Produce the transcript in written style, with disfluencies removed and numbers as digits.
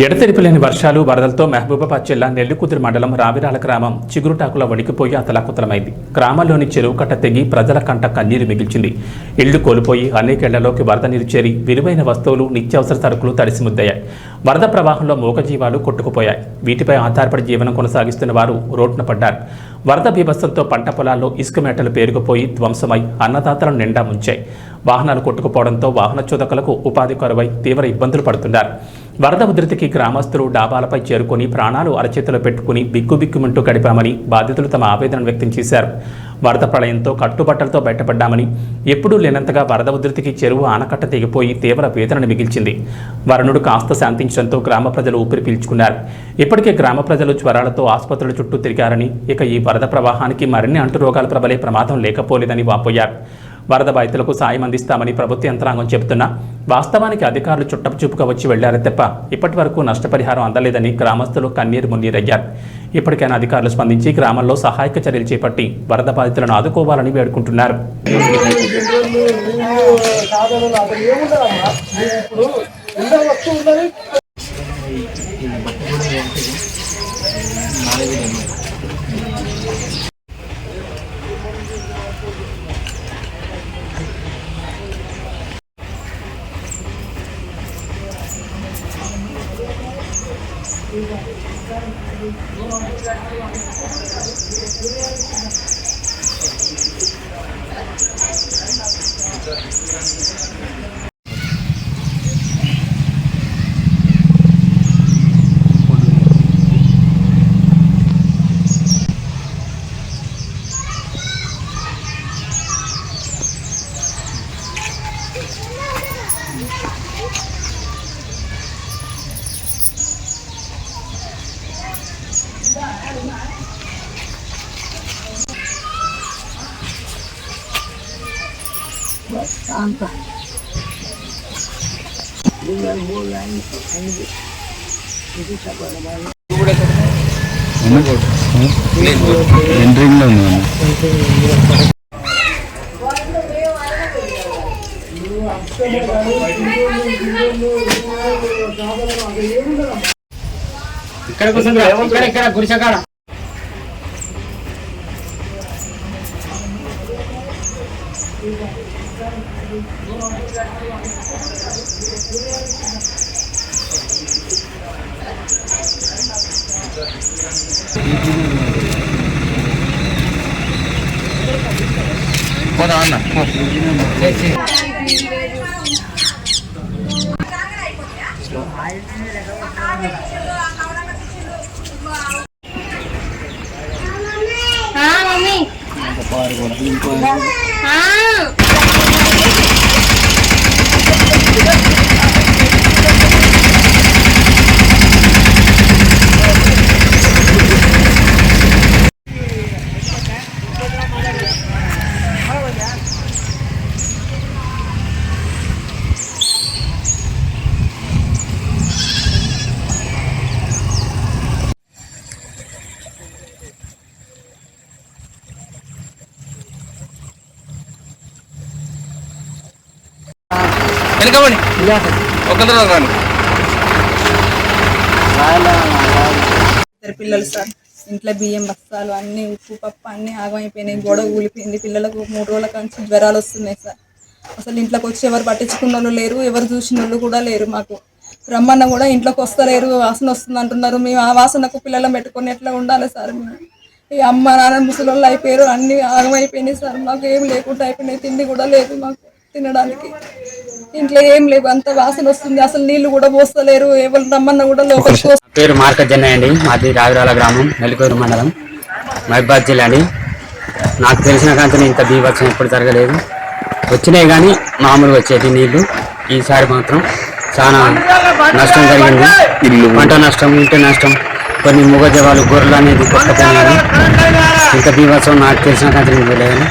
ఎడతెరిపిలేని వర్షాలు వరదలతో మహబూబాబాద్ జిల్లా నెల్లికుదురు మండలం రావిరాల గ్రామం చిగురుటాకుల వణికిపోయి అతలాకుతలమైంది. గ్రామంలోని చెరువు కట్ట తెగి ప్రజల కంట కన్నీరు మిగిల్చింది. ఇళ్లు కోల్పోయి అనేకేళ్లలోకి వరద నీరు చేరి విలువైన వస్తువులు, నిత్యావసర సరుకులు తడిసిముద్దయ్యాయి. వరద ప్రవాహంలో మూగజీవాలు కొట్టుకుపోయాయి. వీటిపై ఆధారపడి జీవనం కొనసాగిస్తున్న వారు రోడ్డున పడ్డారు. వరద బీభత్సంతో పంట పొలాల్లో ఇసుక మేటలు పేరుకుపోయి ధ్వంసమై అన్నదాతలను నిండా ముంచాయి. వాహనాలు కొట్టుకుపోవడంతో వాహన చోదకులకు ఉపాధి కరువై తీవ్ర ఇబ్బందులు పడుతున్నారు. వరద ఉధృతికి గ్రామస్తులు డాబాలపై చేరుకుని ప్రాణాలు అరచేతిలో పెట్టుకుని బిక్కుబిక్కుమంటూ గడిపామని బాధితులు తమ ఆవేదన వ్యక్తం చేశారు. వరద ప్రళయంతో కట్టుబట్టలతో బయటపడ్డామని, ఎప్పుడూ లేనంతగా వరద ఉధృతికి చెరువు ఆనకట్ట తెగిపోయి తీవ్ర వేదనను మిగిల్చింది. వరుణుడు కాస్త శాంతించడంతో గ్రామ ప్రజలు ఊపిరి పీల్చుకున్నారు. ఇప్పటికే గ్రామ ప్రజలు జ్వరాలతో ఆసుపత్రుల చుట్టూ తిరిగారని, ఇక ఈ వరద ప్రవాహానికి మరిన్ని అంటురోగాలు ప్రబలే ప్రమాదం లేకపోలేదని వాపోయారు. వరద బాధితులకు సాయం అందిస్తామని ప్రభుత్వ యంత్రాంగం చెబుతున్నా వాస్తవానికి అధికారులు చుట్టపుచూపుగా వచ్చి వెళ్లారే తప్ప ఇప్పటి వరకు నష్టపరిహారం అందలేదని గ్రామస్తులు కన్నీరు మున్నీరయ్యారు. ఇప్పటికైనా అధికారులు స్పందించి గ్రామంలో సహాయక చర్యలు చేపట్టి వరద బాధితులను ఆదుకోవాలని వేడుకుంటున్నారు. ఇక్కడ గుడిసెకాడ పోదా అన్న వెనకమండి పిల్లలు సార్ ఇంట్లో బియ్యం బస్తాలు అన్ని ఉప్పు పప్పు అన్ని ఆగమైపోయినాయి. గొడవ ఊలిపోయింది. పిల్లలకు 3 రోజుల నుంచి జ్వరాలు వస్తున్నాయి సార్. అసలు ఇంట్లోకి వచ్చి ఎవరు పట్టించుకున్న వాళ్ళు లేరు, ఎవరు చూసిన వాళ్ళు కూడా లేరు. మాకు రమ్మన్న కూడా ఇంట్లోకి వస్తలేరు, వాసన వస్తుంది అంటున్నారు. మేము ఆ వాసనకు పిల్లలను పెట్టుకొని ఎట్లా ఉండాలి సార్? మేము ఈ అమ్మ నాన్న ముసలోళ్ళు అయిపోయారు, అన్ని ఆగమైపోయినాయి సార్. మాకు ఏం లేకుండా అయిపోయినాయి. తిండి కూడా లేదు మాకు తినడానికి. ఇంట్లో ఏం లేవు, అంత వాసన వస్తుంది. అసలు నీళ్లు కూడా పోస్తలేరు, ఎవరు రమ్మన్నా కూడా లోపలికి. పేరు మార్కెట్ జన్న అండి, మాది రావిరాల గ్రామం, నెల్లికూరు మండలం, మహబూబాబాద్ జిల్లా అండి. నాకు తెలిసిన కాంతి ఇంత బీభత్సం ఎప్పుడు జరగలేదు. వచ్చినాయి కానీ మామూలుగా వచ్చేది నీళ్లు. ఈసారి మాత్రం చాలా నష్టం జరిగింది. పంట నష్టం, ఇంటి నష్టం, కొన్ని మూగజీవాలు, గొర్రెలు అనేది కొట్టపోయినాయి. ఇంత బీభత్సం నాకు తెలిసిన కాంతి లేదని